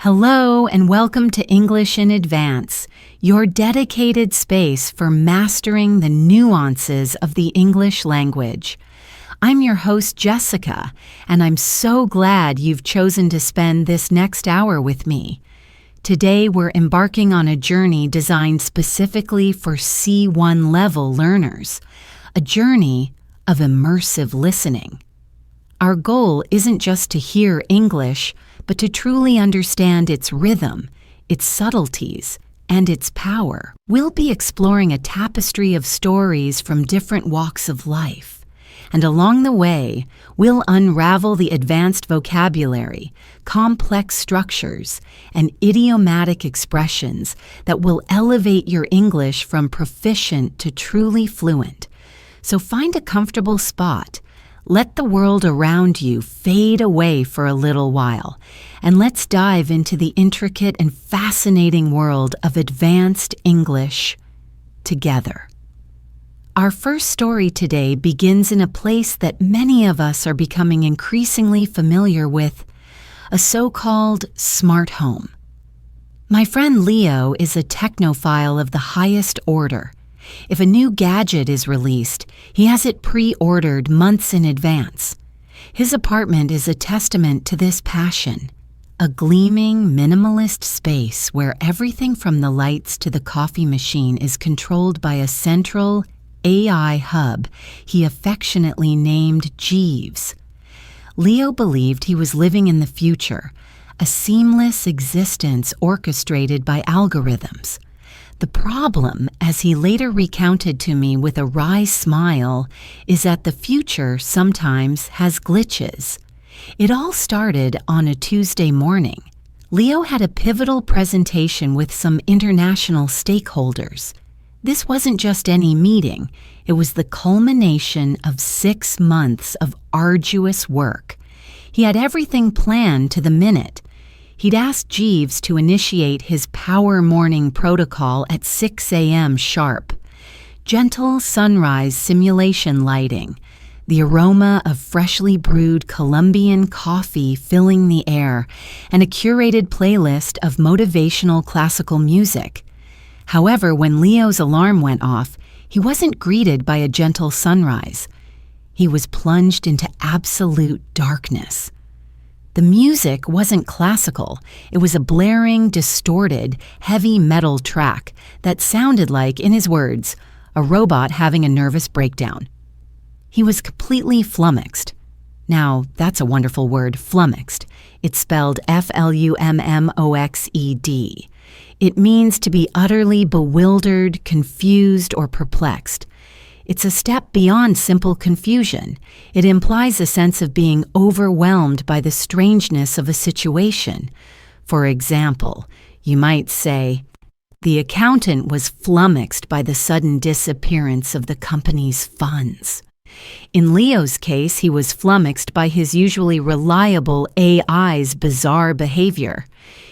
Hello and welcome to English in Advance, your dedicated space for mastering the nuances of the English language. I'm your host, Jessica, and I'm so glad you've chosen to spend this next hour with me. Today, we're embarking on a journey designed specifically for C1 level learners, a journey of immersive listening. Our goal isn't just to hear English, but to truly understand its rhythm, its subtleties, and its power. We'll be exploring a tapestry of stories from different walks of life. And along the way, we'll unravel the advanced vocabulary, complex structures, and idiomatic expressions that will elevate your English from proficient to truly fluent. So find a comfortable spot. Let the world around you fade away for a little while, and let's dive into the intricate and fascinating world of advanced English together. Our first story today begins in a place that many of us are becoming increasingly familiar with, a so-called smart home. My friend Leo is a technophile of the highest order. If a new gadget is released, he has it pre-ordered months in advance. His apartment is a testament to this passion, a gleaming, minimalist space where everything from the lights to the coffee machine is controlled by a central AI hub he affectionately named Jeeves. Leo believed he was living in the future, a seamless existence orchestrated by algorithms. The problem, as he later recounted to me with a wry smile, is that the future sometimes has glitches. It all started on a Tuesday morning. Leo had a pivotal presentation with some international stakeholders. This wasn't just any meeting, it was the culmination of 6 months of arduous work. He had everything planned to the minute. He'd asked Jeeves to initiate his power morning protocol at 6 a.m. sharp. Gentle sunrise simulation lighting, the aroma of freshly brewed Colombian coffee filling the air, and a curated playlist of motivational classical music. However, when Leo's alarm went off, he wasn't greeted by a gentle sunrise. He was plunged into absolute darkness. The music wasn't classical. It was a blaring, distorted, heavy metal track that sounded like, in his words, a robot having a nervous breakdown. He was completely flummoxed. Now, that's a wonderful word, flummoxed. It's spelled F-L-U-M-M-O-X-E-D. It means to be utterly bewildered, confused, or perplexed. It's a step beyond simple confusion. It implies a sense of being overwhelmed by the strangeness of a situation. For example, you might say, the accountant was flummoxed by the sudden disappearance of the company's funds. In Leo's case, he was flummoxed by his usually reliable AI's bizarre behavior.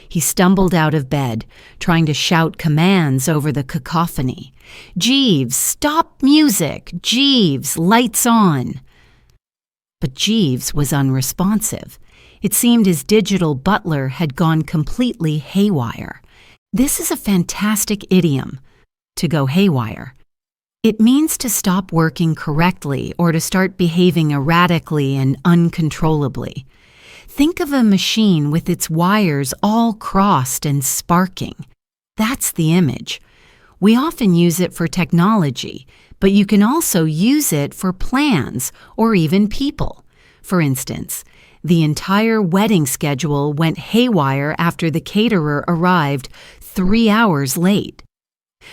He stumbled out of bed, trying to shout commands over the cacophony. Jeeves, stop music! Jeeves, lights on! But Jeeves was unresponsive. It seemed his digital butler had gone completely haywire. This is a fantastic idiom, to go haywire. It means to stop working correctly or to start behaving erratically and uncontrollably. Think of a machine with its wires all crossed and sparking. That's the image. We often use it for technology, but you can also use it for plans or even people. For instance, the entire wedding schedule went haywire after the caterer arrived 3 hours late.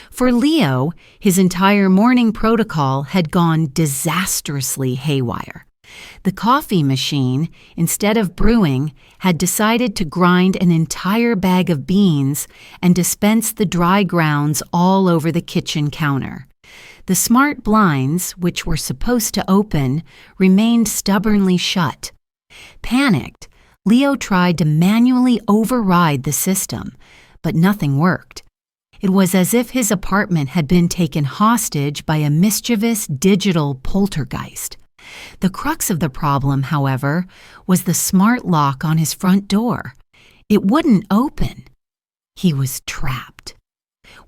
For Leo, his entire morning protocol had gone disastrously haywire. The coffee machine, instead of brewing, had decided to grind an entire bag of beans and dispense the dry grounds all over the kitchen counter. The smart blinds, which were supposed to open, remained stubbornly shut. Panicked, Leo tried to manually override the system, but nothing worked. It was as if his apartment had been taken hostage by a mischievous digital poltergeist. The crux of the problem, however, was the smart lock on his front door. It wouldn't open. He was trapped.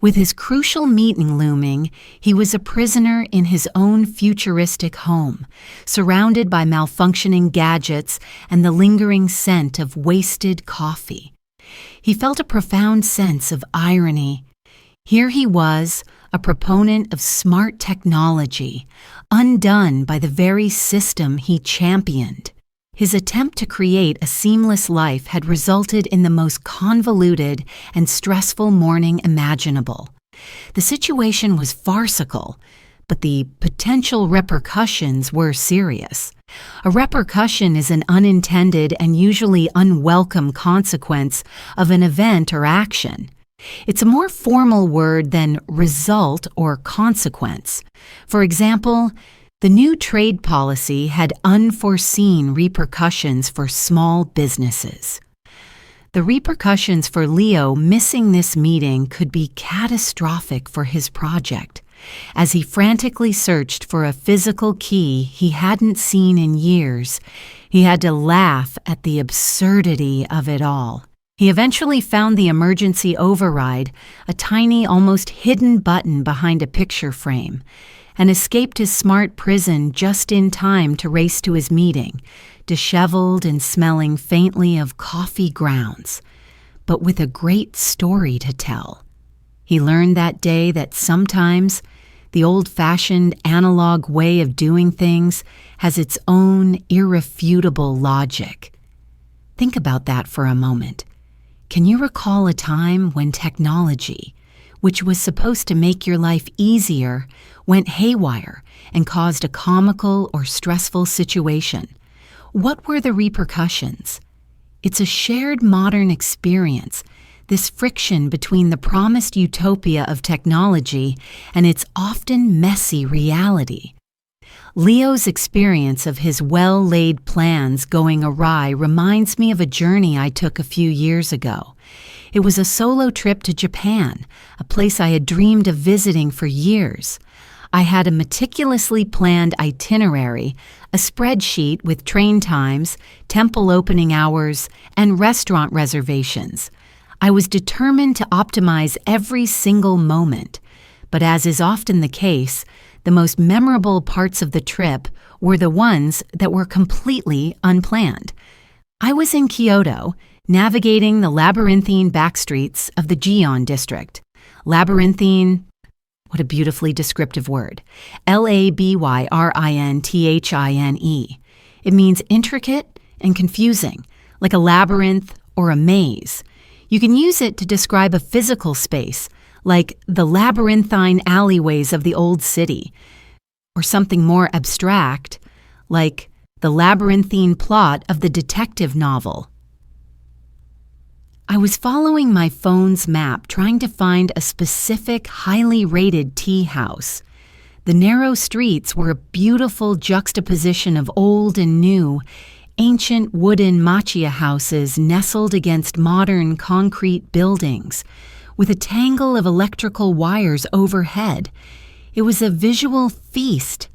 With his crucial meeting looming, he was a prisoner in his own futuristic home, surrounded by malfunctioning gadgets and the lingering scent of wasted coffee. He felt a profound sense of irony. Here he was, a proponent of smart technology, undone by the very system he championed. His attempt to create a seamless life had resulted in the most convoluted and stressful morning imaginable. The situation was farcical, but the potential repercussions were serious. A repercussion is an unintended and usually unwelcome consequence of an event or action. It's a more formal word than result or consequence. For example, the new trade policy had unforeseen repercussions for small businesses. The repercussions for Leo missing this meeting could be catastrophic for his project. As he frantically searched for a physical key he hadn't seen in years, he had to laugh at the absurdity of it all. He eventually found the emergency override, a tiny, almost hidden button behind a picture frame, and escaped his smart prison just in time to race to his meeting, disheveled and smelling faintly of coffee grounds, but with a great story to tell. He learned that day that sometimes the old-fashioned analog way of doing things has its own irrefutable logic. Think about that for a moment. Can you recall a time when technology, which was supposed to make your life easier, went haywire and caused a comical or stressful situation? What were the repercussions? It's a shared modern experience, this friction between the promised utopia of technology and its often messy reality. Leo's experience of his well-laid plans going awry reminds me of a journey I took a few years ago. It was a solo trip to Japan, a place I had dreamed of visiting for years. I had a meticulously planned itinerary, a spreadsheet with train times, temple opening hours, and restaurant reservations. I was determined to optimize every single moment, but as is often the case, the most memorable parts of the trip were the ones that were completely unplanned. I was in Kyoto, navigating the labyrinthine backstreets of the Gion district. Labyrinthine, what a beautifully descriptive word. Labyrinthine. It means intricate and confusing, like a labyrinth or a maze. You can use it to describe a physical space, like the labyrinthine alleyways of the old city, or something more abstract, like the labyrinthine plot of the detective novel. I was following my phone's map, trying to find a specific, highly rated tea house. The narrow streets were a beautiful juxtaposition of old and new, ancient wooden machiya houses nestled against modern concrete buildings, with a tangle of electrical wires overhead. It was a visual feast,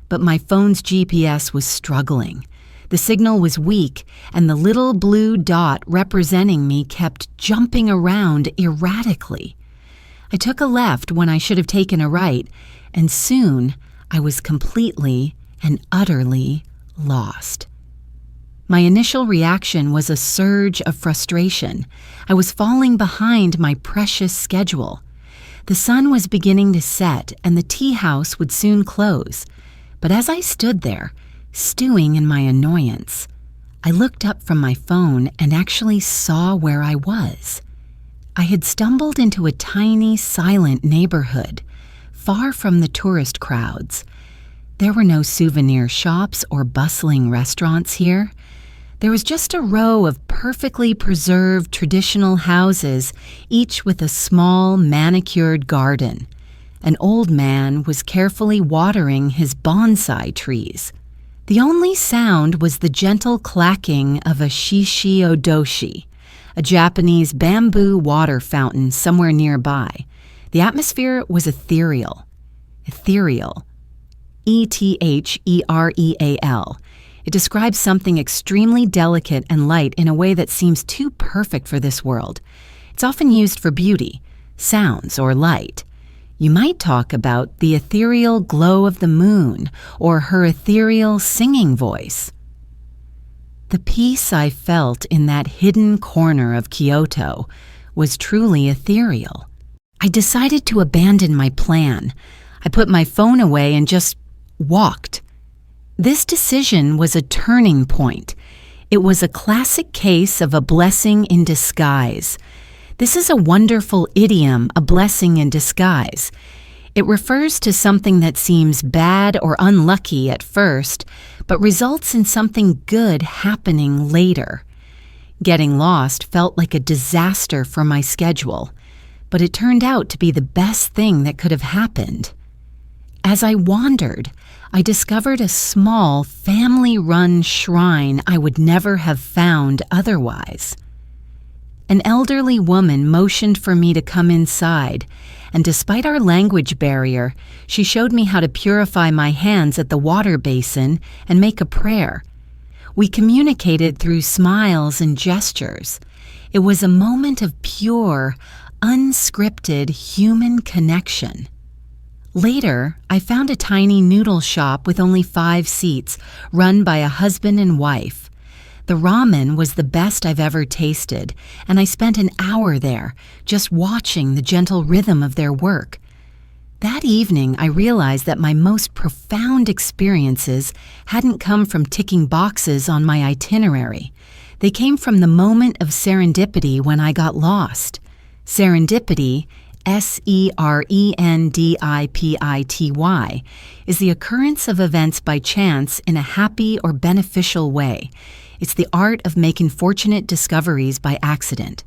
but my phone's GPS was struggling. The signal was weak, and the little blue dot representing me kept jumping around erratically. I took a left when I should have taken a right, and soon I was completely and utterly lost. My initial reaction was a surge of frustration. I was falling behind my precious schedule. The sun was beginning to set, and the tea house would soon close. But as I stood there, stewing in my annoyance, I looked up from my phone and actually saw where I was. I had stumbled into a tiny, silent neighborhood, far from the tourist crowds. There were no souvenir shops or bustling restaurants here. There was just a row of perfectly preserved traditional houses, each with a small, manicured garden. An old man was carefully watering his bonsai trees. The only sound was the gentle clacking of a shishi-odoshi, a Japanese bamboo water fountain somewhere nearby. The atmosphere was ethereal. Ethereal. E-T-H-E-R-E-A-L. It describes something extremely delicate and light in a way that seems too perfect for this world. It's often used for beauty, sounds, or light. You might talk about the ethereal glow of the moon or her ethereal singing voice. The peace I felt in that hidden corner of Kyoto was truly ethereal. I decided to abandon my plan. I put my phone away and just walked. This decision was a turning point. It was a classic case of a blessing in disguise. This is a wonderful idiom, a blessing in disguise. It refers to something that seems bad or unlucky at first, but results in something good happening later. Getting lost felt like a disaster for my schedule, but it turned out to be the best thing that could have happened. As I wandered, I discovered a small, family-run shrine I would never have found otherwise. An elderly woman motioned for me to come inside, and despite our language barrier, she showed me how to purify my hands at the water basin and make a prayer. We communicated through smiles and gestures. It was a moment of pure, unscripted human connection. Later, I found a tiny noodle shop with only 5 seats, run by a husband and wife. The ramen was the best I've ever tasted, and I spent an hour there, just watching the gentle rhythm of their work. That evening, I realized that my most profound experiences hadn't come from ticking boxes on my itinerary. They came from the moment of serendipity when I got lost. Serendipity, serendipity, is the occurrence of events by chance in a happy or beneficial way. It's the art of making fortunate discoveries by accident.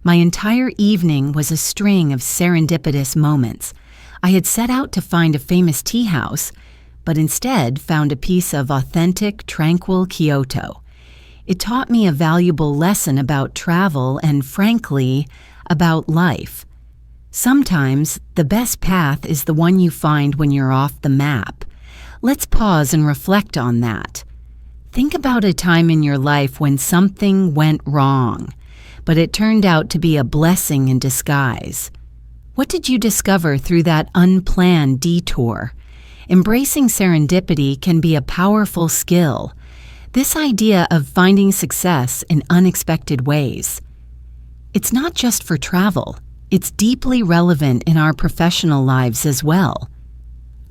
My entire evening was a string of serendipitous moments. I had set out to find a famous tea house, but instead found a piece of authentic, tranquil Kyoto. It taught me a valuable lesson about travel and, frankly, about life. Sometimes the best path is the one you find when you're off the map. Let's pause and reflect on that. Think about a time in your life when something went wrong, but it turned out to be a blessing in disguise. What did you discover through that unplanned detour? Embracing serendipity can be a powerful skill. This idea of finding success in unexpected ways. It's not just for travel. It's deeply relevant in our professional lives as well.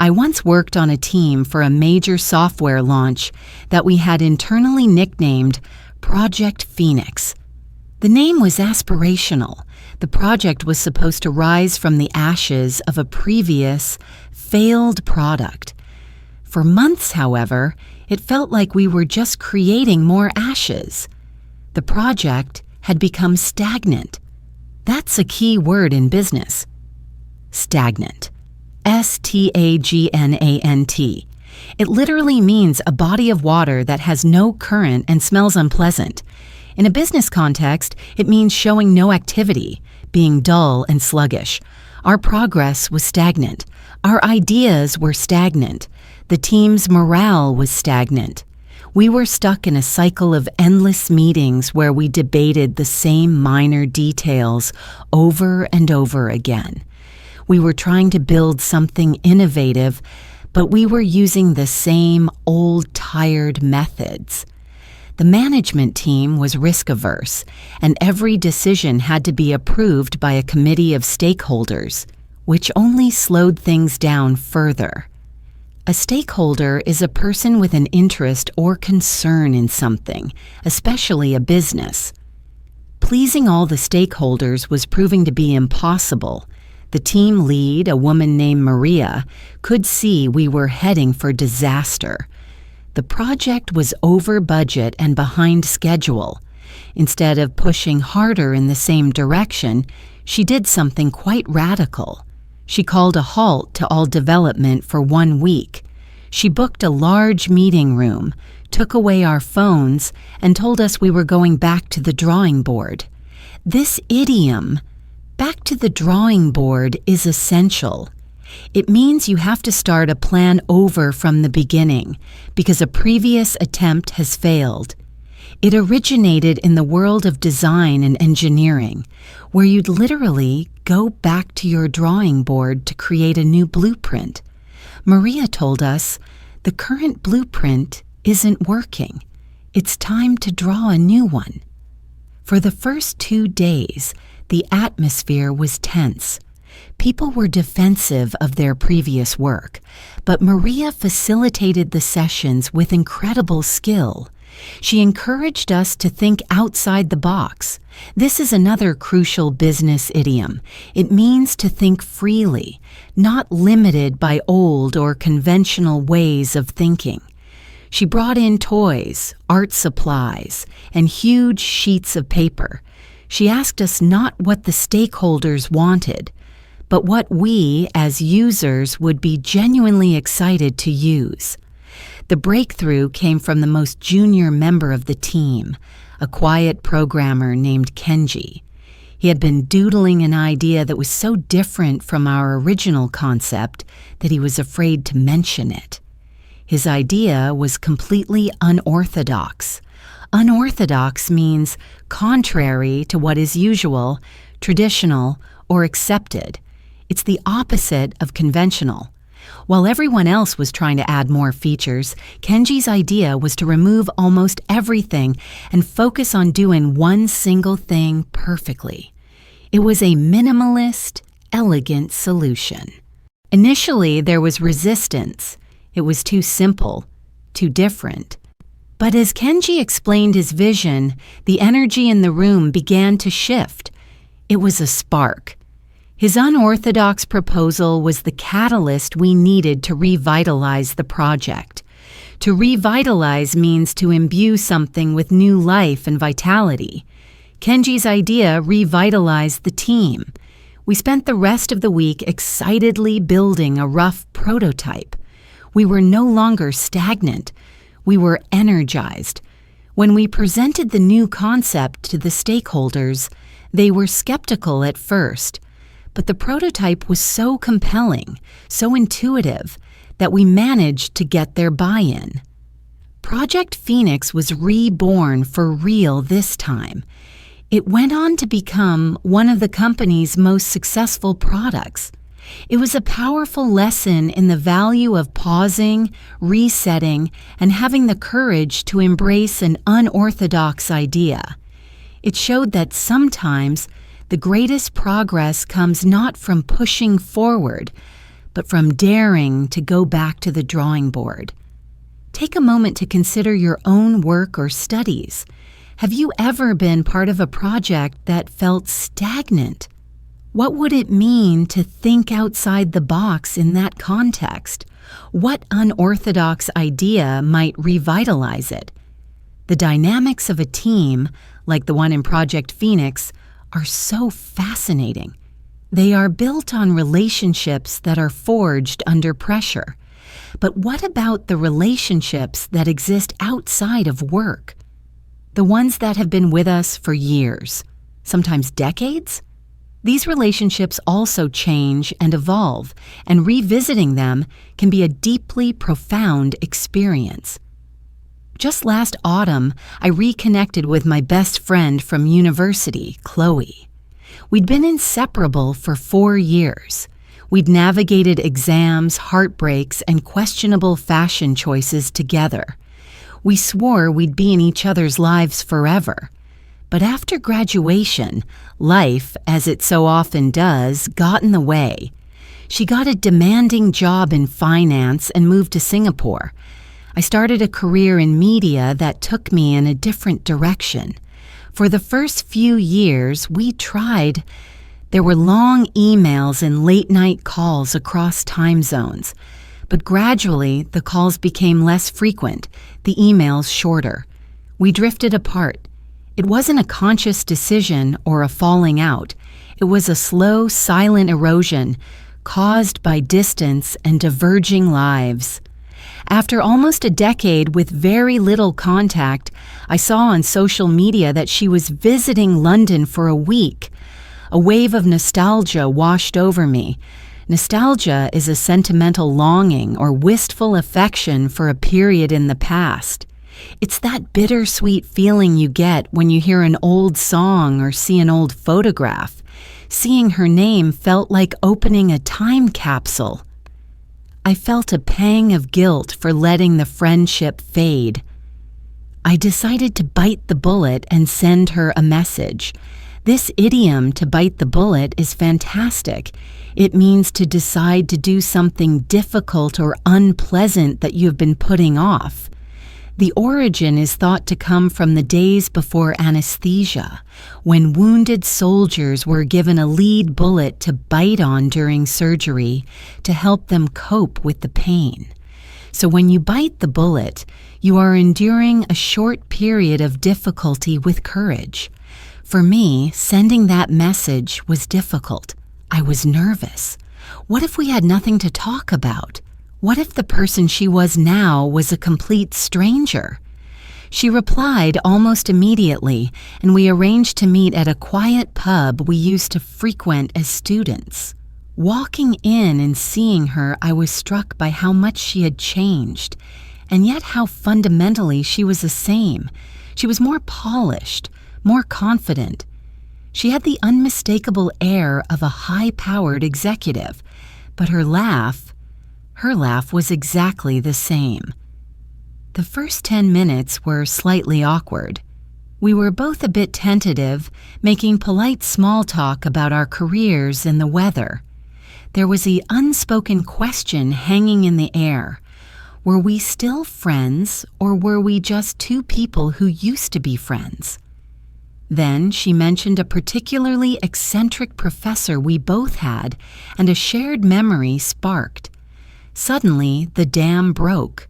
I once worked on a team for a major software launch that we had internally nicknamed Project Phoenix. The name was aspirational. The project was supposed to rise from the ashes of a previous, failed product. For months, however, it felt like we were just creating more ashes. The project had become stagnant. That's a key word in business. Stagnant. Stagnant. It literally means a body of water that has no current and smells unpleasant. In a business context, it means showing no activity, being dull and sluggish. Our progress was stagnant. Our ideas were stagnant. The team's morale was stagnant. We were stuck in a cycle of endless meetings where we debated the same minor details over and over again. We were trying to build something innovative, but we were using the same old, tired methods. The management team was risk-averse, and every decision had to be approved by a committee of stakeholders, which only slowed things down further. A stakeholder is a person with an interest or concern in something, especially a business. Pleasing all the stakeholders was proving to be impossible. The team lead, a woman named Maria, could see we were heading for disaster. The project was over budget and behind schedule. Instead of pushing harder in the same direction, she did something quite radical. She called a halt to all development for 1 week. She booked a large meeting room, took away our phones, and told us we were going back to the drawing board. This idiom, back to the drawing board, is essential. It means you have to start a plan over from the beginning because a previous attempt has failed. It originated in the world of design and engineering, where you'd literally go back to your drawing board to create a new blueprint. Maria told us, the current blueprint isn't working. It's time to draw a new one. For the first 2 days, the atmosphere was tense. People were defensive of their previous work, but Maria facilitated the sessions with incredible skill. She encouraged us to think outside the box. This is another crucial business idiom. It means to think freely, not limited by old or conventional ways of thinking. She brought in toys, art supplies, and huge sheets of paper. She asked us not what the stakeholders wanted, but what we, as users, would be genuinely excited to use. The breakthrough came from the most junior member of the team, a quiet programmer named Kenji. He had been doodling an idea that was so different from our original concept that he was afraid to mention it. His idea was completely unorthodox. Unorthodox means contrary to what is usual, traditional, or accepted. It's the opposite of conventional. While everyone else was trying to add more features, Kenji's idea was to remove almost everything and focus on doing one single thing perfectly. It was a minimalist, elegant solution. Initially, there was resistance. It was too simple, too different. But as Kenji explained his vision, the energy in the room began to shift. It was a spark. His unorthodox proposal was the catalyst we needed to revitalize the project. To revitalize means to imbue something with new life and vitality. Kenji's idea revitalized the team. We spent the rest of the week excitedly building a rough prototype. We were no longer stagnant. We were energized. When we presented the new concept to the stakeholders, they were skeptical at first. But the prototype was so compelling, so intuitive, that we managed to get their buy-in. Project Phoenix was reborn for real this time. It went on to become one of the company's most successful products. It was a powerful lesson in the value of pausing, resetting, and having the courage to embrace an unorthodox idea. It showed that sometimes the greatest progress comes not from pushing forward, but from daring to go back to the drawing board. Take a moment to consider your own work or studies. Have you ever been part of a project that felt stagnant? What would it mean to think outside the box in that context? What unorthodox idea might revitalize it? The dynamics of a team, like the one in Project Phoenix, are so fascinating. They are built on relationships that are forged under pressure. But what about the relationships that exist outside of work? The ones that have been with us for years, sometimes decades? These relationships also change and evolve, and revisiting them can be a deeply profound experience. Just last autumn, I reconnected with my best friend from university, Chloe. We'd been inseparable for 4 years. We'd navigated exams, heartbreaks, and questionable fashion choices together. We swore we'd be in each other's lives forever. But after graduation, life, as it so often does, got in the way. She got a demanding job in finance and moved to Singapore. I started a career in media that took me in a different direction. For the first few years, we tried. There were long emails and late-night calls across time zones. But gradually, the calls became less frequent, the emails shorter. We drifted apart. It wasn't a conscious decision or a falling out. It was a slow, silent erosion caused by distance and diverging lives. After almost a decade with very little contact, I saw on social media that she was visiting London for a week. A wave of nostalgia washed over me. Nostalgia is a sentimental longing or wistful affection for a period in the past. It's that bittersweet feeling you get when you hear an old song or see an old photograph. Seeing her name felt like opening a time capsule. I felt a pang of guilt for letting the friendship fade. I decided to bite the bullet and send her a message. This idiom, to bite the bullet, is fantastic. It means to decide to do something difficult or unpleasant that you've been putting off. The origin is thought to come from the days before anesthesia, when wounded soldiers were given a lead bullet to bite on during surgery to help them cope with the pain. So when you bite the bullet, you are enduring a short period of difficulty with courage. For me, sending that message was difficult. I was nervous. What if we had nothing to talk about? What if the person she was now was a complete stranger? She replied almost immediately, and we arranged to meet at a quiet pub we used to frequent as students. Walking in and seeing her, I was struck by how much she had changed, and yet how fundamentally she was the same. She was more polished, more confident. She had the unmistakable air of a high-powered executive, but her laugh was exactly the same. The first 10 minutes were slightly awkward. We were both a bit tentative, making polite small talk about our careers and the weather. There was the unspoken question hanging in the air. Were we still friends, or were we just two people who used to be friends? Then she mentioned a particularly eccentric professor we both had, and a shared memory sparked. Suddenly, the dam broke.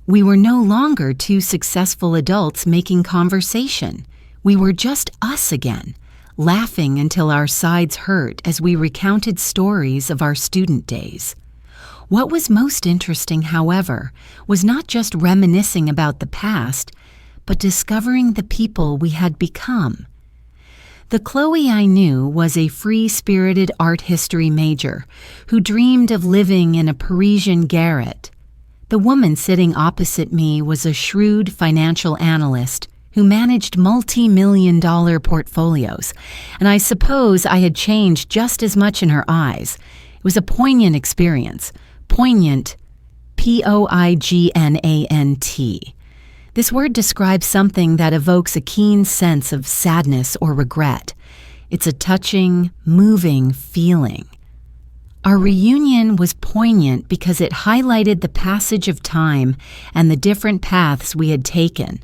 We were no longer two successful adults making conversation. We were just us again, laughing until our sides hurt as we recounted stories of our student days. What was most interesting, however, was not just reminiscing about the past, but discovering the people we had become. The Chloe I knew was a free-spirited art history major who dreamed of living in a Parisian garret. The woman sitting opposite me was a shrewd financial analyst who managed multi-million-dollar portfolios, and I suppose I had changed just as much in her eyes. It was a poignant experience. Poignant, P-O-I-G-N-A-N-T. This word describes something that evokes a keen sense of sadness or regret. It's a touching, moving feeling. Our reunion was poignant because it highlighted the passage of time and the different paths we had taken.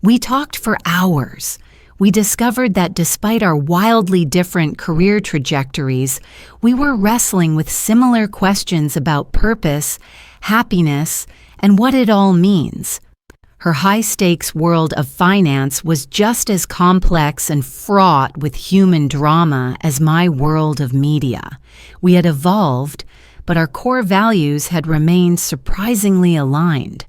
We talked for hours. We discovered that despite our wildly different career trajectories, we were wrestling with similar questions about purpose, happiness, and what it all means. Her high-stakes world of finance was just as complex and fraught with human drama as my world of media. We had evolved, but our core values had remained surprisingly aligned.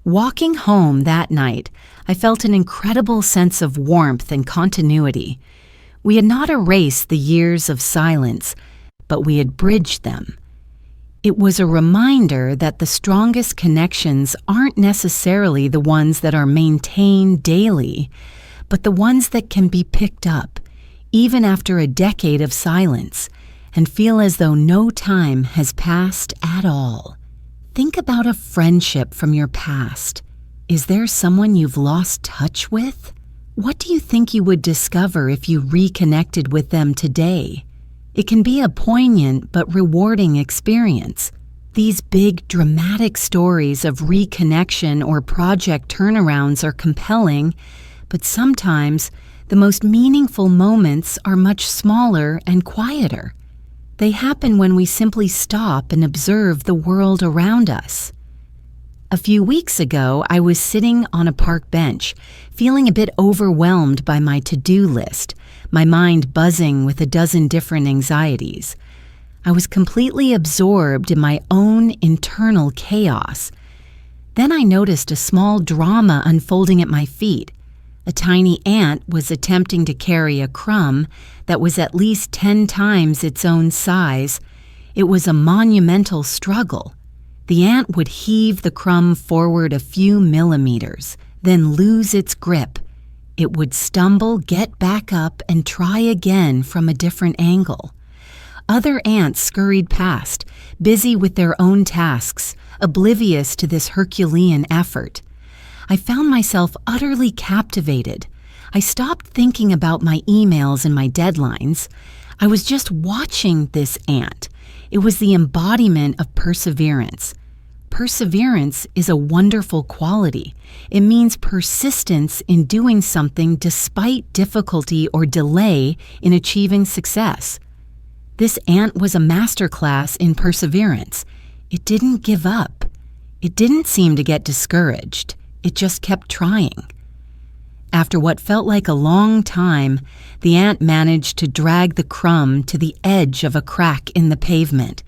Walking home that night, I felt an incredible sense of warmth and continuity. We had not erased the years of silence, but we had bridged them. It was a reminder that the strongest connections aren't necessarily the ones that are maintained daily, but the ones that can be picked up, even after a decade of silence, and feel as though no time has passed at all. Think about a friendship from your past. Is there someone you've lost touch with? What do you think you would discover if you reconnected with them today? It can be a poignant but rewarding experience. These big, dramatic stories of reconnection or project turnarounds are compelling, but sometimes the most meaningful moments are much smaller and quieter. They happen when we simply stop and observe the world around us. A few weeks ago, I was sitting on a park bench, feeling a bit overwhelmed by my to-do list, my mind buzzing with a dozen different anxieties. I was completely absorbed in my own internal chaos. Then I noticed a small drama unfolding at my feet. A tiny ant was attempting to carry a crumb that was at least 10 times its own size. It was a monumental struggle. The ant would heave the crumb forward a few millimeters, then lose its grip. It would stumble, get back up, and try again from a different angle. Other ants scurried past, busy with their own tasks, oblivious to this Herculean effort. I found myself utterly captivated. I stopped thinking about my emails and my deadlines. I was just watching this ant. It was the embodiment of perseverance. Perseverance is a wonderful quality. It means persistence in doing something despite difficulty or delay in achieving success. This ant was a masterclass in perseverance. It didn't give up. It didn't seem to get discouraged. It just kept trying. After what felt like a long time, the ant managed to drag the crumb to the edge of a crack in the pavement.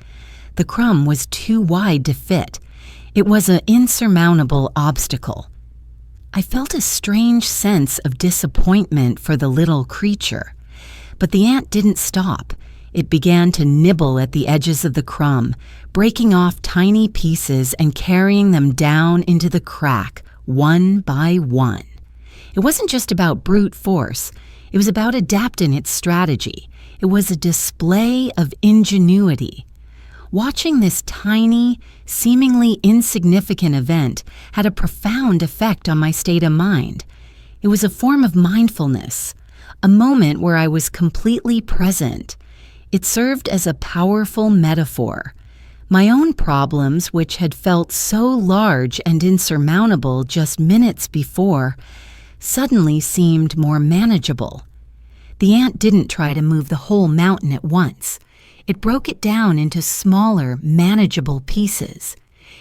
The crumb was too wide to fit. It was an insurmountable obstacle. I felt a strange sense of disappointment for the little creature. But the ant didn't stop. It began to nibble at the edges of the crumb, breaking off tiny pieces and carrying them down into the crack, one by one. It wasn't just about brute force. It was about adapting its strategy. It was a display of ingenuity. Watching this tiny, seemingly insignificant event had a profound effect on my state of mind. It was a form of mindfulness, a moment where I was completely present. It served as a powerful metaphor. My own problems, which had felt so large and insurmountable just minutes before, suddenly seemed more manageable. The ant didn't try to move the whole mountain at once. It broke it down into smaller, manageable pieces.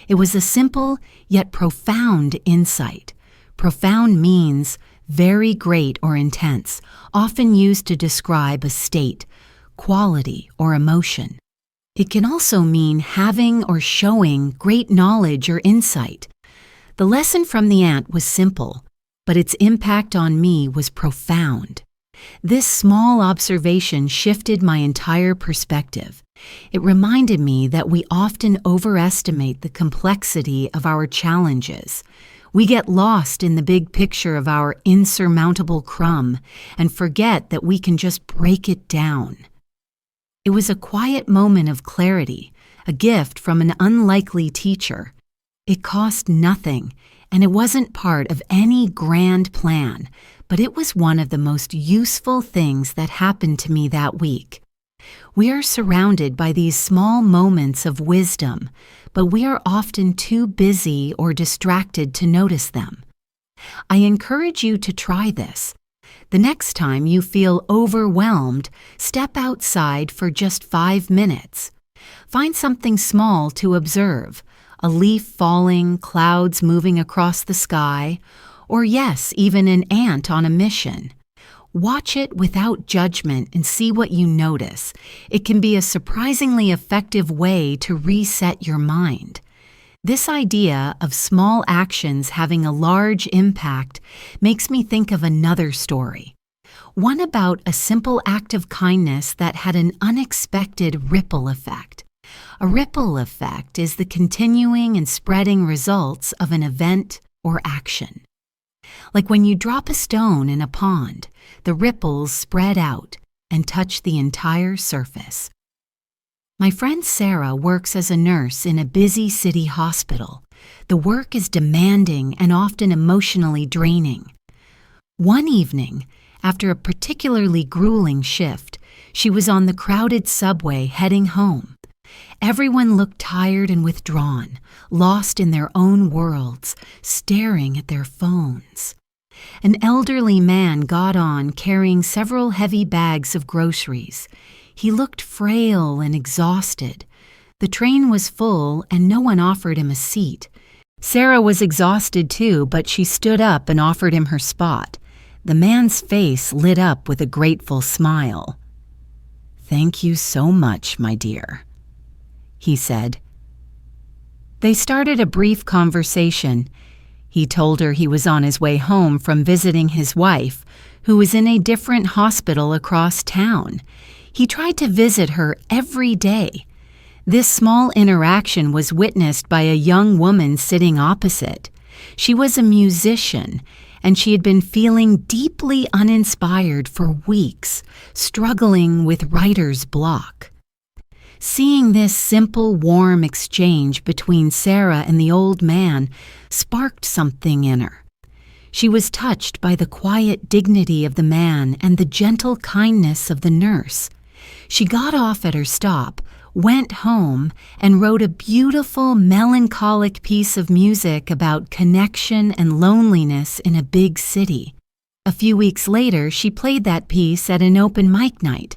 It was a simple yet profound insight. Profound means very great or intense, often used to describe a state, quality, or emotion. It can also mean having or showing great knowledge or insight. The lesson from the ant was simple, but its impact on me was profound. This small observation shifted my entire perspective. It reminded me that we often overestimate the complexity of our challenges. We get lost in the big picture of our insurmountable crumb and forget that we can just break it down. It was a quiet moment of clarity, a gift from an unlikely teacher. It cost nothing, and it wasn't part of any grand plan, but it was one of the most useful things that happened to me that week. We are surrounded by these small moments of wisdom, but we are often too busy or distracted to notice them. I encourage you to try this. The next time you feel overwhelmed, step outside for just 5 minutes. Find something small to observe, a leaf falling, clouds moving across the sky, or yes, even an ant on a mission. Watch it without judgment and see what you notice. It can be a surprisingly effective way to reset your mind. This idea of small actions having a large impact makes me think of another story. One about a simple act of kindness that had an unexpected ripple effect. A ripple effect is the continuing and spreading results of an event or action. Like when you drop a stone in a pond, the ripples spread out and touch the entire surface. My friend Sarah works as a nurse in a busy city hospital. The work is demanding and often emotionally draining. One evening, after a particularly grueling shift, she was on the crowded subway heading home. Everyone looked tired and withdrawn, lost in their own worlds, staring at their phones. An elderly man got on carrying several heavy bags of groceries. He looked frail and exhausted. The train was full and no one offered him a seat. Sarah was exhausted too, but she stood up and offered him her spot. The man's face lit up with a grateful smile. "Thank you so much, my dear," he said. They started a brief conversation. He told her he was on his way home from visiting his wife, who was in a different hospital across town. He tried to visit her every day. This small interaction was witnessed by a young woman sitting opposite. She was a musician, and she had been feeling deeply uninspired for weeks, struggling with writer's block. Seeing this simple, warm exchange between Sarah and the old man sparked something in her. She was touched by the quiet dignity of the man and the gentle kindness of the nurse. She got off at her stop, went home, and wrote a beautiful, melancholic piece of music about connection and loneliness in a big city. A few weeks later, she played that piece at an open mic night.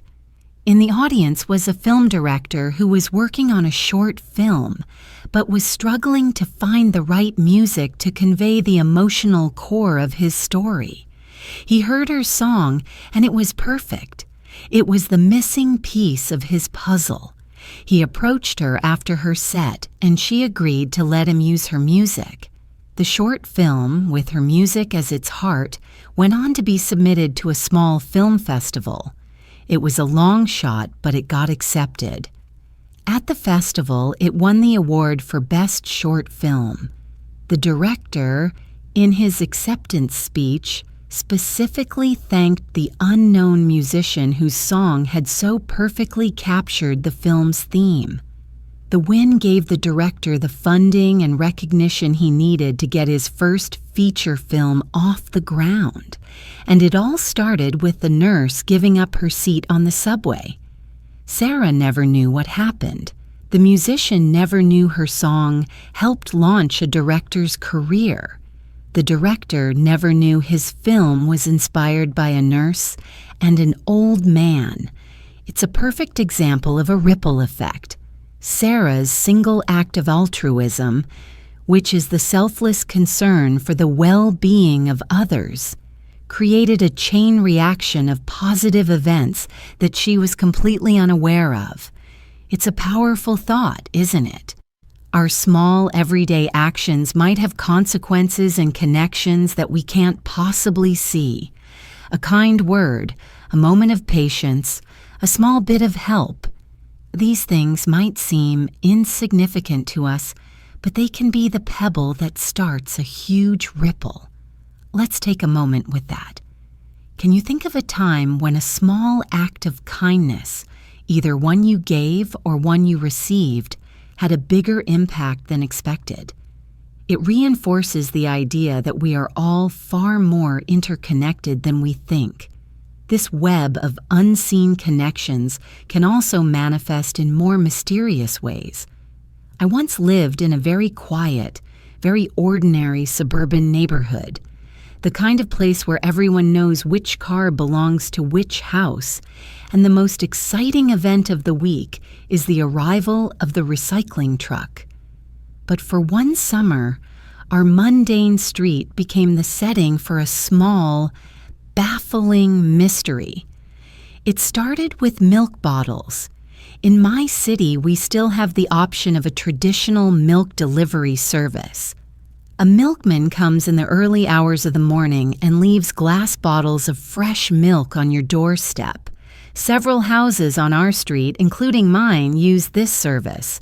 In the audience was a film director who was working on a short film, but was struggling to find the right music to convey the emotional core of his story. He heard her song, and it was perfect. It was the missing piece of his puzzle. He approached her after her set, and she agreed to let him use her music. The short film, with her music as its heart, went on to be submitted to a small film festival. It was a long shot, but it got accepted. At the festival, it won the award for Best Short Film. The director, in his acceptance speech, specifically thanked the unknown musician whose song had so perfectly captured the film's theme. The win gave the director the funding and recognition he needed to get his first feature film off the ground, and it all started with the nurse giving up her seat on the subway. Sarah never knew what happened. The musician never knew her song helped launch a director's career. The director never knew his film was inspired by a nurse and an old man. It's a perfect example of a ripple effect. Sarah's single act of altruism, which is the selfless concern for the well-being of others, created a chain reaction of positive events that she was completely unaware of. It's a powerful thought, isn't it? Our small, everyday actions might have consequences and connections that we can't possibly see. A kind word, a moment of patience, a small bit of help. These things might seem insignificant to us, but they can be the pebble that starts a huge ripple. Let's take a moment with that. Can you think of a time when a small act of kindness, either one you gave or one you received, had a bigger impact than expected? It reinforces the idea that we are all far more interconnected than we think. This web of unseen connections can also manifest in more mysterious ways. I once lived in a very quiet, very ordinary suburban neighborhood, the kind of place where everyone knows which car belongs to which house, and the most exciting event of the week is the arrival of the recycling truck. But for one summer, our mundane street became the setting for a small, baffling mystery. It started with milk bottles. In my city, we still have the option of a traditional milk delivery service. A milkman comes in the early hours of the morning and leaves glass bottles of fresh milk on your doorstep. Several houses on our street, including mine, use this service.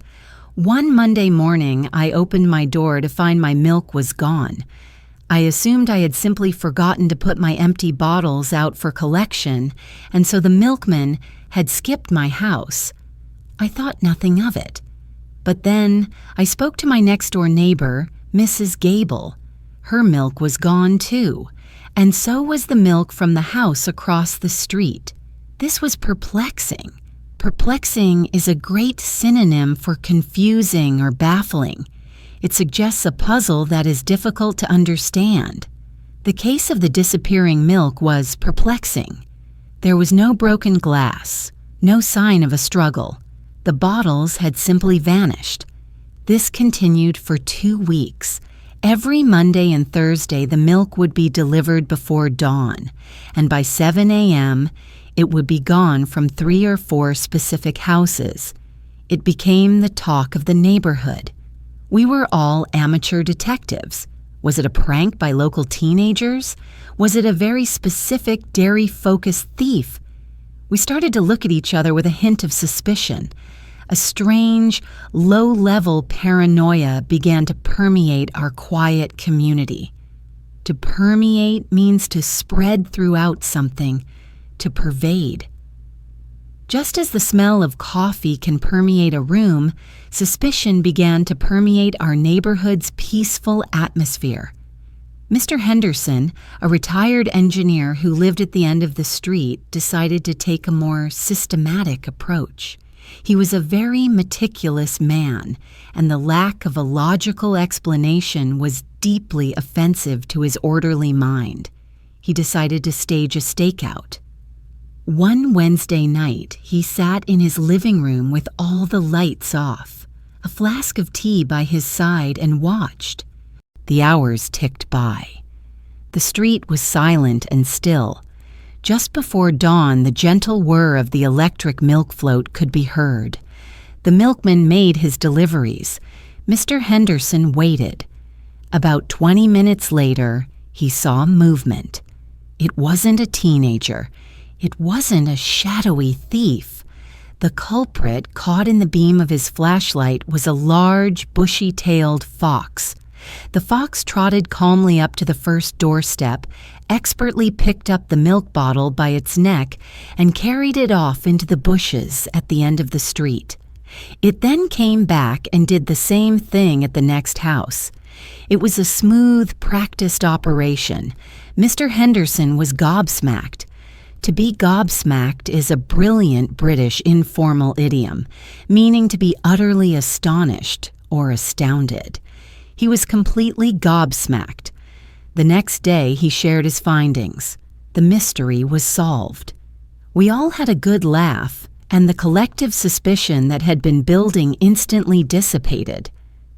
One Monday morning, I opened my door to find my milk was gone. I assumed I had simply forgotten to put my empty bottles out for collection, and so the milkman had skipped my house. I thought nothing of it. But then I spoke to my next-door neighbor, Mrs. Gable. Her milk was gone too, and so was the milk from the house across the street. This was perplexing. Perplexing is a great synonym for confusing or baffling. It suggests a puzzle that is difficult to understand. The case of the disappearing milk was perplexing. There was no broken glass, no sign of a struggle. The bottles had simply vanished. This continued for 2 weeks. Every Monday and Thursday, the milk would be delivered before dawn, and by 7 a.m., it would be gone from 3 or 4 specific houses. It became the talk of the neighborhood. We were all amateur detectives. Was it a prank by local teenagers? Was it a very specific dairy-focused thief? We started to look at each other with a hint of suspicion. A strange, low-level paranoia began to permeate our quiet community. To permeate means to spread throughout something, to pervade. Just as the smell of coffee can permeate a room, suspicion began to permeate our neighborhood's peaceful atmosphere. Mr. Henderson, a retired engineer who lived at the end of the street, decided to take a more systematic approach. He was a very meticulous man, and the lack of a logical explanation was deeply offensive to his orderly mind. He decided to stage a stakeout. One Wednesday night, he sat in his living room with all the lights off, a flask of tea by his side, and watched. The hours ticked by. The street was silent and still. Just before dawn, the gentle whir of the electric milk float could be heard. The milkman made his deliveries. Mr. Henderson waited. About 20 minutes later, he saw movement. It wasn't a teenager. It wasn't a shadowy thief. The culprit, caught in the beam of his flashlight, was a large, bushy-tailed fox. The fox trotted calmly up to the first doorstep, expertly picked up the milk bottle by its neck, and carried it off into the bushes at the end of the street. It then came back and did the same thing at the next house. It was a smooth, practiced operation. Mr. Henderson was gobsmacked. To be gobsmacked is a brilliant British informal idiom, meaning to be utterly astonished or astounded. He was completely gobsmacked. The next day, he shared his findings. The mystery was solved. We all had a good laugh, and the collective suspicion that had been building instantly dissipated.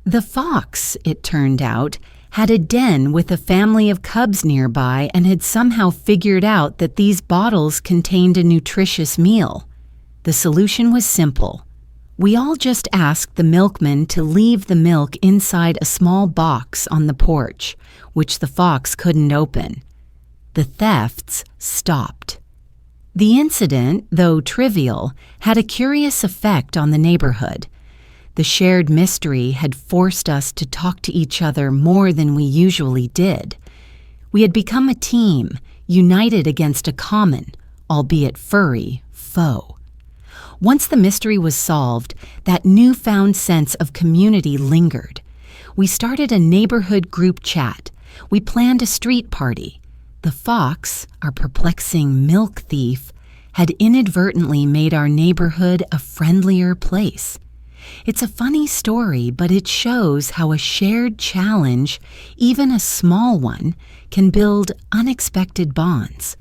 The fox, it turned out, had a den with a family of cubs nearby and had somehow figured out that these bottles contained a nutritious meal. The solution was simple. We all just asked the milkman to leave the milk inside a small box on the porch, which the fox couldn't open. The thefts stopped. The incident, though trivial, had a curious effect on the neighborhood. The shared mystery had forced us to talk to each other more than we usually did. We had become a team, united against a common, albeit furry, foe. Once the mystery was solved, that newfound sense of community lingered. We started a neighborhood group chat. We planned a street party. The fox, our perplexing milk thief, had inadvertently made our neighborhood a friendlier place. It's a funny story, but it shows how a shared challenge, even a small one, can build unexpected bonds.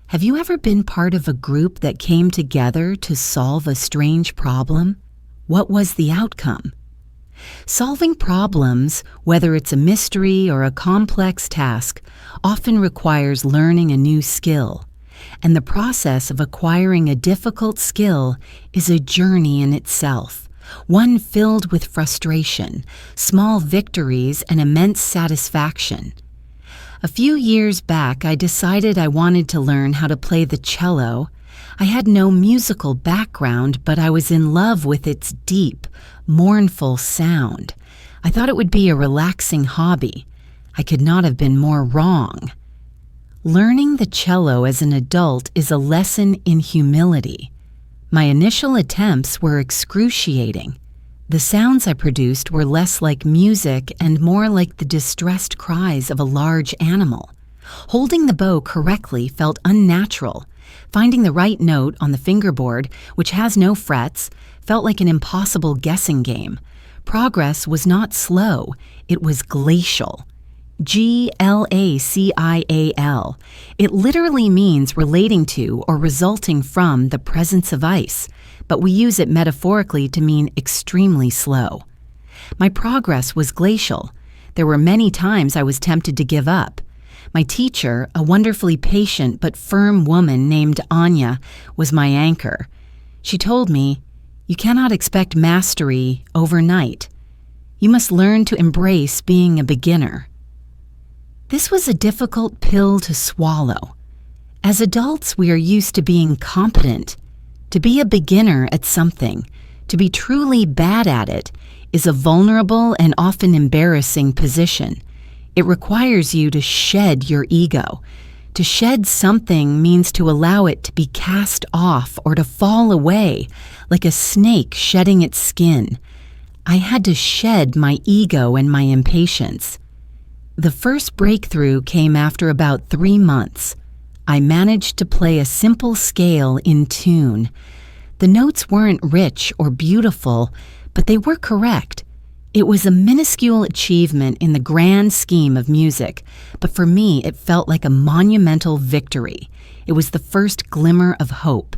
Have you ever been part of a group that came together to solve a strange problem? What was the outcome? Solving problems, whether it's a mystery or a complex task, often requires learning a new skill. And the process of acquiring a difficult skill is a journey in itself, one filled with frustration, small victories, and immense satisfaction. A few years back, I decided I wanted to learn how to play the cello. I had no musical background, but I was in love with its deep, mournful sound. I thought it would be a relaxing hobby. I could not have been more wrong. Learning the cello as an adult is a lesson in humility. My initial attempts were excruciating. The sounds I produced were less like music and more like the distressed cries of a large animal. Holding the bow correctly felt unnatural. Finding the right note on the fingerboard, which has no frets, felt like an impossible guessing game. Progress was not slow, it was glacial. Glacial. It literally means relating to or resulting from the presence of ice, but we use it metaphorically to mean extremely slow. My progress was glacial. There were many times I was tempted to give up. My teacher, a wonderfully patient but firm woman named Anya, was my anchor. She told me, "You cannot expect mastery overnight. You must learn to embrace being a beginner." This was a difficult pill to swallow. As adults, we are used to being competent. To be a beginner at something, To be truly bad at it is a vulnerable and often embarrassing position. It requires you to shed your ego. To shed something means to allow it to be cast off or to fall away, like a snake shedding its skin. I had to shed my ego and my impatience. The first breakthrough came after about 3 months. I managed to play a simple scale in tune. The notes weren't rich or beautiful, but they were correct. It was a minuscule achievement in the grand scheme of music, but for me it felt like a monumental victory. It was the first glimmer of hope,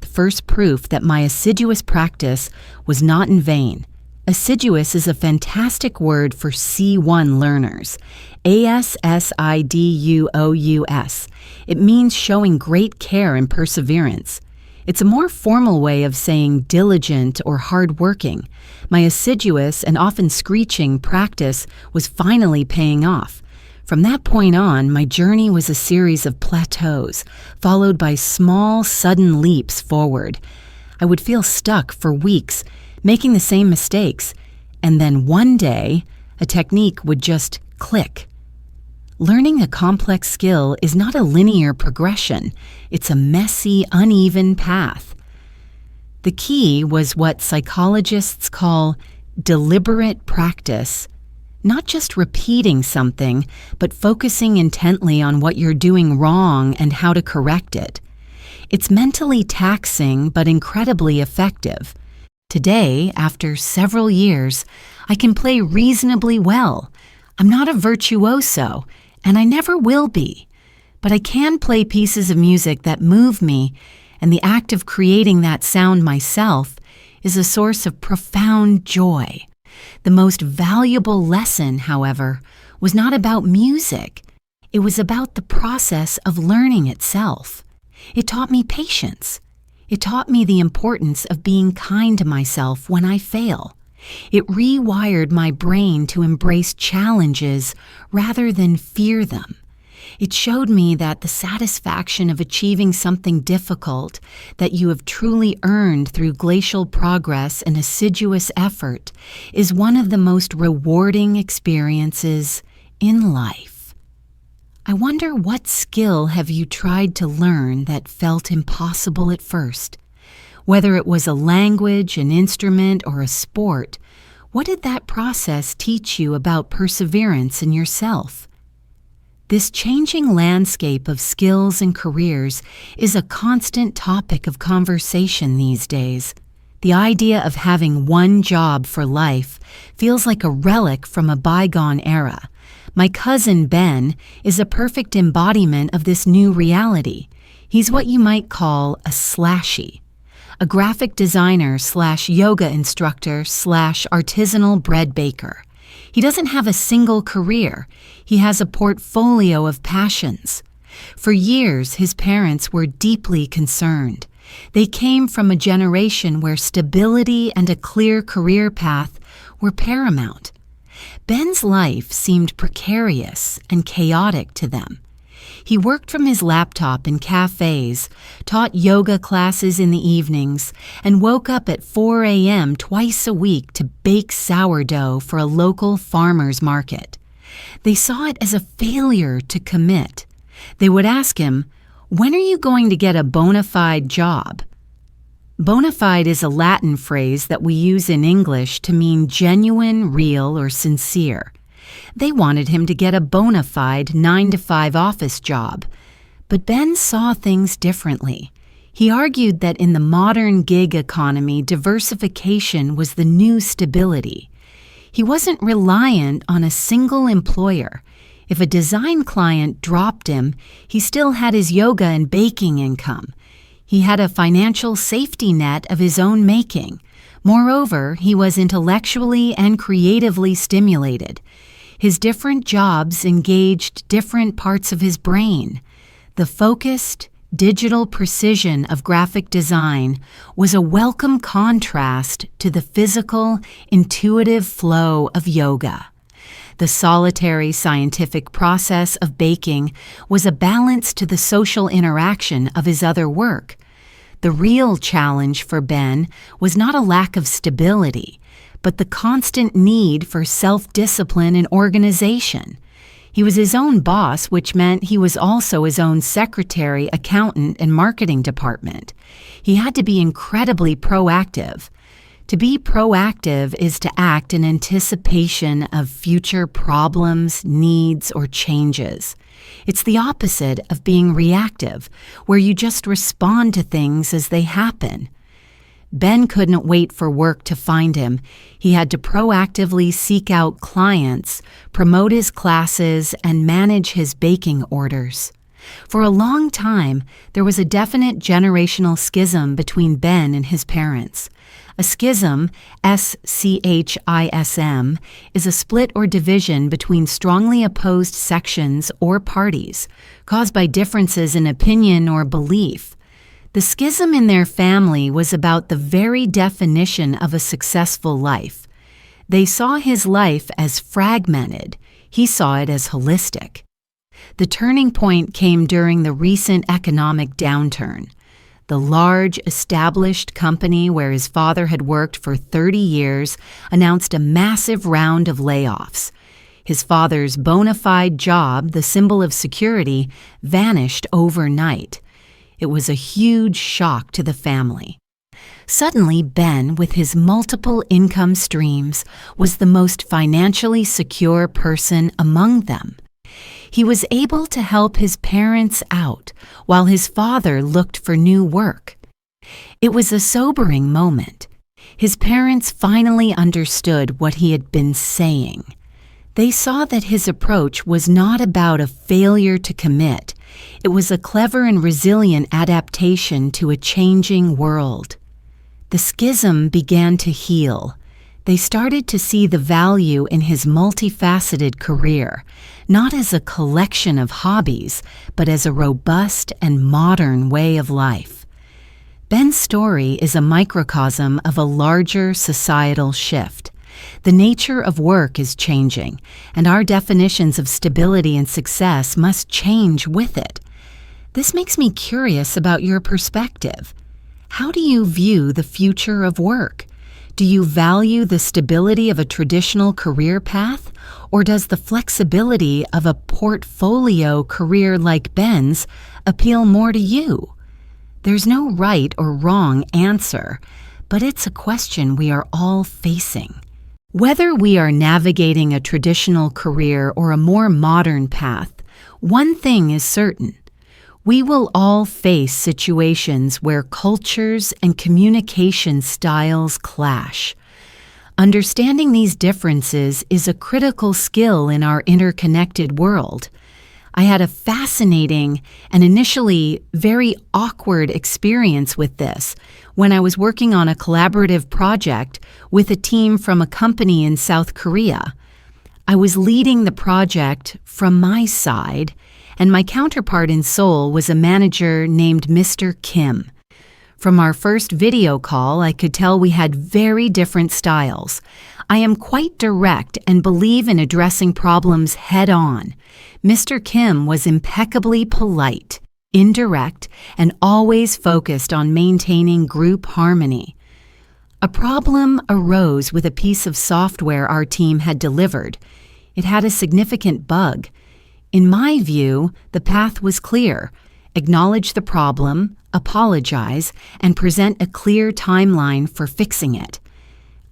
the first proof that my assiduous practice was not in vain. Assiduous is a fantastic word for C1 learners. ASSIDUOUS. It means showing great care and perseverance. It's a more formal way of saying diligent or hardworking. My assiduous and often screeching practice was finally paying off. From that point on, my journey was a series of plateaus, followed by small, sudden leaps forward. I would feel stuck for weeks, making the same mistakes, and then one day, a technique would just click. Learning a complex skill is not a linear progression. It's a messy, uneven path. The key was what psychologists call deliberate practice, not just repeating something, but focusing intently on what you're doing wrong and how to correct it. It's mentally taxing, but incredibly effective. Today, after several years, I can play reasonably well. I'm not a virtuoso, and I never will be, but I can play pieces of music that move me, and the act of creating that sound myself is a source of profound joy. The most valuable lesson, however, was not about music. It was about the process of learning itself. It taught me patience. It taught me the importance of being kind to myself when I fail. It rewired my brain to embrace challenges rather than fear them. It showed me that the satisfaction of achieving something difficult that you have truly earned through glacial progress and assiduous effort is one of the most rewarding experiences in life. I wonder, what skill have you tried to learn that felt impossible at first? Whether it was a language, an instrument, or a sport, what did that process teach you about perseverance in yourself? This changing landscape of skills and careers is a constant topic of conversation these days. The idea of having one job for life feels like a relic from a bygone era. My cousin Ben is a perfect embodiment of this new reality. He's what you might call a slashy, a graphic designer / yoga instructor / artisanal bread baker. He doesn't have a single career. He has a portfolio of passions. For years, his parents were deeply concerned. They came from a generation where stability and a clear career path were paramount. Ben's life seemed precarious and chaotic to them. He worked from his laptop in cafes, taught yoga classes in the evenings, and woke up at 4 a.m. twice a week to bake sourdough for a local farmer's market. They saw it as a failure to commit. They would ask him, "When are you going to get a bona fide job?" Bona fide is a Latin phrase that we use in English to mean genuine, real, or sincere. They wanted him to get a bona fide 9-to-5 office job. But Ben saw things differently. He argued that in the modern gig economy, diversification was the new stability. He wasn't reliant on a single employer. If a design client dropped him, he still had his yoga and baking income. He had a financial safety net of his own making. Moreover, he was intellectually and creatively stimulated. His different jobs engaged different parts of his brain. The focused, digital precision of graphic design was a welcome contrast to the physical, intuitive flow of yoga. The solitary scientific process of baking was a balance to the social interaction of his other work. The real challenge for Ben was not a lack of stability, but the constant need for self-discipline and organization. He was his own boss, which meant he was also his own secretary, accountant, and marketing department. He had to be incredibly proactive. To be proactive is to act in anticipation of future problems, needs, or changes. It's the opposite of being reactive, where you just respond to things as they happen. Ben couldn't wait for work to find him. He had to proactively seek out clients, promote his classes, and manage his baking orders. For a long time, there was a definite generational schism between Ben and his parents. A schism, S-C-H-I-S-M, is a split or division between strongly opposed sections or parties, caused by differences in opinion or belief. The schism in their family was about the very definition of a successful life. They saw his life as fragmented. He saw it as holistic. The turning point came during the recent economic downturn. The large, established company where his father had worked for 30 years announced a massive round of layoffs. His father's bona fide job, the symbol of security, vanished overnight. It was a huge shock to the family. Suddenly, Ben, with his multiple income streams, was the most financially secure person among them. He was able to help his parents out while his father looked for new work. It was a sobering moment. His parents finally understood what he had been saying. They saw that his approach was not about a failure to commit. It was a clever and resilient adaptation to a changing world. The schism began to heal. They started to see the value in his multifaceted career, not as a collection of hobbies, but as a robust and modern way of life. Ben's story is a microcosm of a larger societal shift. The nature of work is changing, and our definitions of stability and success must change with it. This makes me curious about your perspective. How do you view the future of work? Do you value the stability of a traditional career path, or does the flexibility of a portfolio career like Ben's appeal more to you? There's no right or wrong answer, but it's a question we are all facing. Whether we are navigating a traditional career or a more modern path, one thing is certain. We will all face situations where cultures and communication styles clash. Understanding these differences is a critical skill in our interconnected world. I had a fascinating and initially very awkward experience with this when I was working on a collaborative project with a team from a company in South Korea. I was leading the project from my side, and my counterpart in Seoul was a manager named Mr. Kim. From our first video call, I could tell we had very different styles. I am quite direct and believe in addressing problems head-on. Mr. Kim was impeccably polite, indirect, and always focused on maintaining group harmony. A problem arose with a piece of software our team had delivered. It had a significant bug. In my view, the path was clear. Acknowledge the problem, apologize, and present a clear timeline for fixing it.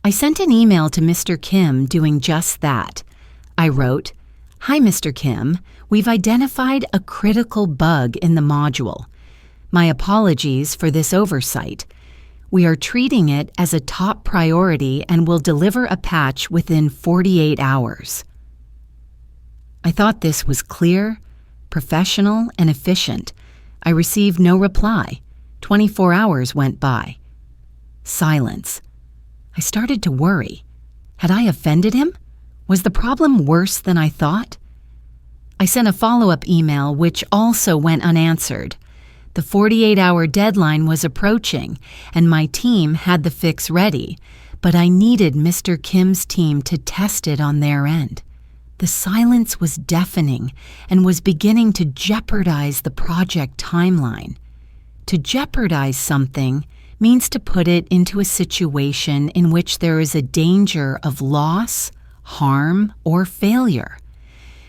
I sent an email to Mr. Kim doing just that. I wrote, "Hi, Mr. Kim. We've identified a critical bug in the module. My apologies for this oversight. We are treating it as a top priority and will deliver a patch within 48 hours. I thought this was clear, professional, and efficient. I received no reply. 24 hours went by. Silence. I started to worry. Had I offended him? Was the problem worse than I thought? I sent a follow-up email which also went unanswered. The 48-hour deadline was approaching, and my team had the fix ready, but I needed Mr. Kim's team to test it on their end. The silence was deafening and was beginning to jeopardize the project timeline. To jeopardize something means to put it into a situation in which there is a danger of loss, harm, or failure.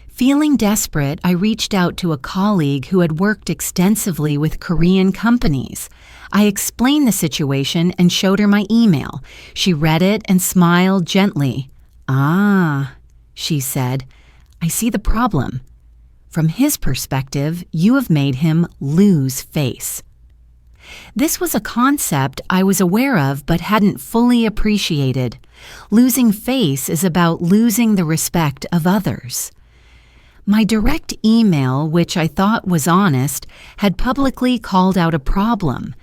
Feeling desperate, I reached out to a colleague who had worked extensively with Korean companies. I explained the situation and showed her my email. She read it and smiled gently. "Ah," she said, "I see the problem. From his perspective, you have made him lose face." This was a concept I was aware of but hadn't fully appreciated. Losing face is about losing the respect of others. My direct email, which I thought was honest, had publicly called out a problem.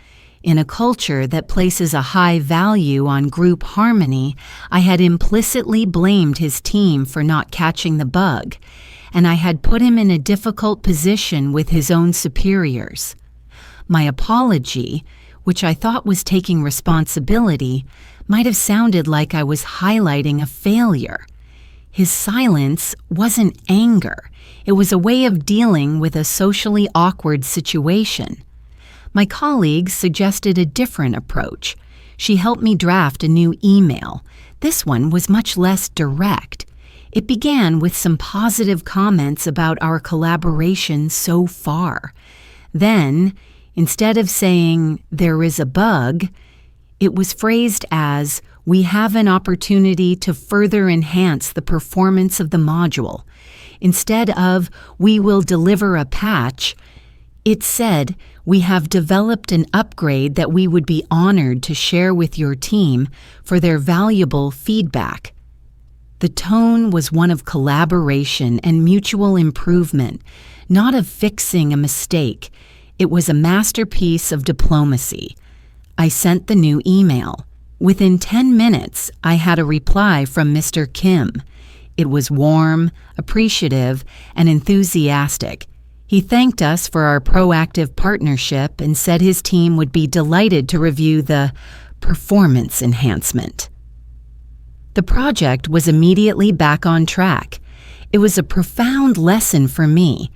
In a culture that places a high value on group harmony, I had implicitly blamed his team for not catching the bug, and I had put him in a difficult position with his own superiors. My apology, which I thought was taking responsibility, might have sounded like I was highlighting a failure. His silence wasn't anger. It was a way of dealing with a socially awkward situation. My colleague suggested a different approach. She helped me draft a new email. This one was much less direct. It began with some positive comments about our collaboration so far. Then, instead of saying, "there is a bug," it was phrased as, "we have an opportunity to further enhance the performance of the module." Instead of, "we will deliver a patch," it said, "we have developed an upgrade that we would be honored to share with your team for their valuable feedback." The tone was one of collaboration and mutual improvement, not of fixing a mistake. It was a masterpiece of diplomacy. I sent the new email. Within 10 minutes, I had a reply from Mr. Kim. It was warm, appreciative, and enthusiastic. He thanked us for our proactive partnership and said his team would be delighted to review the performance enhancement. The project was immediately back on track. It was a profound lesson for me.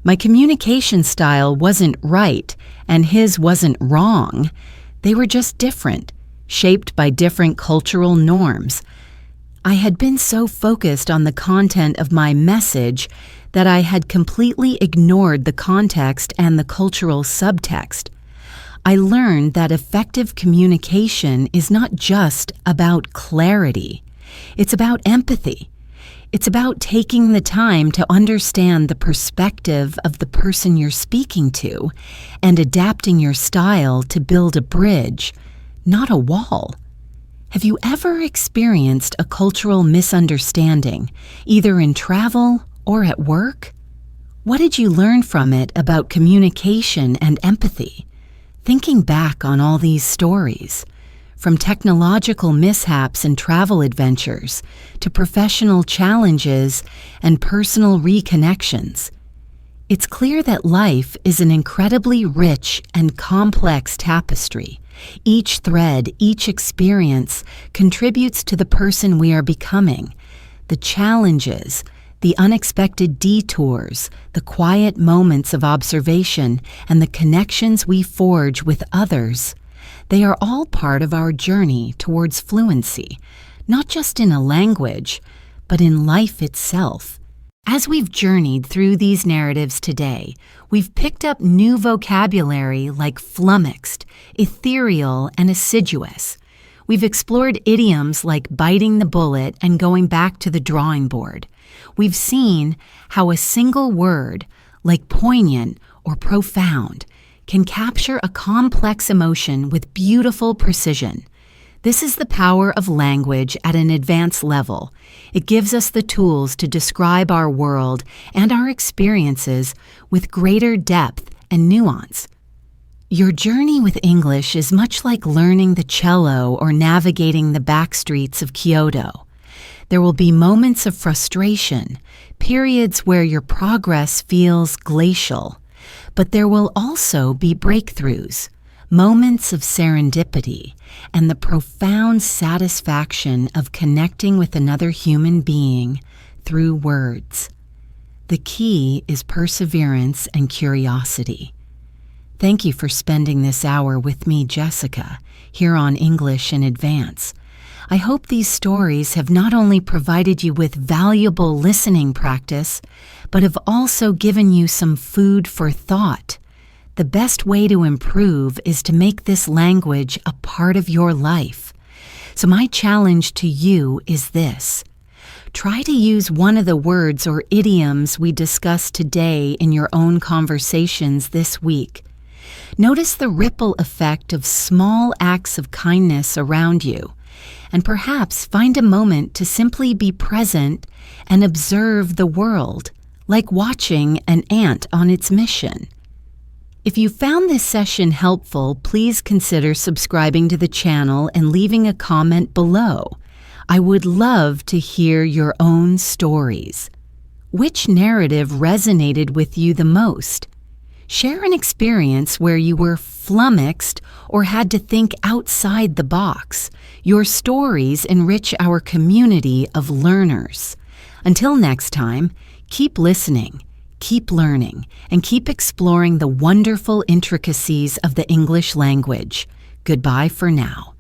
My communication style wasn't right, and his wasn't wrong. They were just different, shaped by different cultural norms. I had been so focused on the content of my message that I had completely ignored the context and the cultural subtext. I learned that effective communication is not just about clarity. It's about empathy. It's about taking the time to understand the perspective of the person you're speaking to and adapting your style to build a bridge, not a wall. Have you ever experienced a cultural misunderstanding, either in travel or at work? What did you learn from it about communication and empathy? Thinking back on all these stories, from technological mishaps and travel adventures to professional challenges and personal reconnections, it's clear that life is an incredibly rich and complex tapestry. Each thread, each experience contributes to the person we are becoming. The challenges, the unexpected detours, the quiet moments of observation, and the connections we forge with others, they are all part of our journey towards fluency, not just in a language, but in life itself. As we've journeyed through these narratives today, we've picked up new vocabulary like flummoxed, ethereal, and assiduous. We've explored idioms like biting the bullet and going back to the drawing board. We've seen how a single word, like poignant or profound, can capture a complex emotion with beautiful precision. This is the power of language at an advanced level. It gives us the tools to describe our world and our experiences with greater depth and nuance. Your journey with English is much like learning the cello or navigating the back streets of Kyoto. There will be moments of frustration, periods where your progress feels glacial, but there will also be breakthroughs, moments of serendipity, and the profound satisfaction of connecting with another human being through words. The key is perseverance and curiosity. Thank you for spending this hour with me, Jessica, here on English in Advance. I hope these stories have not only provided you with valuable listening practice, but have also given you some food for thought. The best way to improve is to make this language a part of your life. So my challenge to you is this. Try to use one of the words or idioms we discussed today in your own conversations this week. Notice the ripple effect of small acts of kindness around you, and perhaps find a moment to simply be present and observe the world, like watching an ant on its mission. If you found this session helpful, please consider subscribing to the channel and leaving a comment below. I would love to hear your own stories. Which narrative resonated with you the most? Share an experience where you were flummoxed or had to think outside the box. Your stories enrich our community of learners. Until next time, keep listening, keep learning, and keep exploring the wonderful intricacies of the English language. Goodbye for now.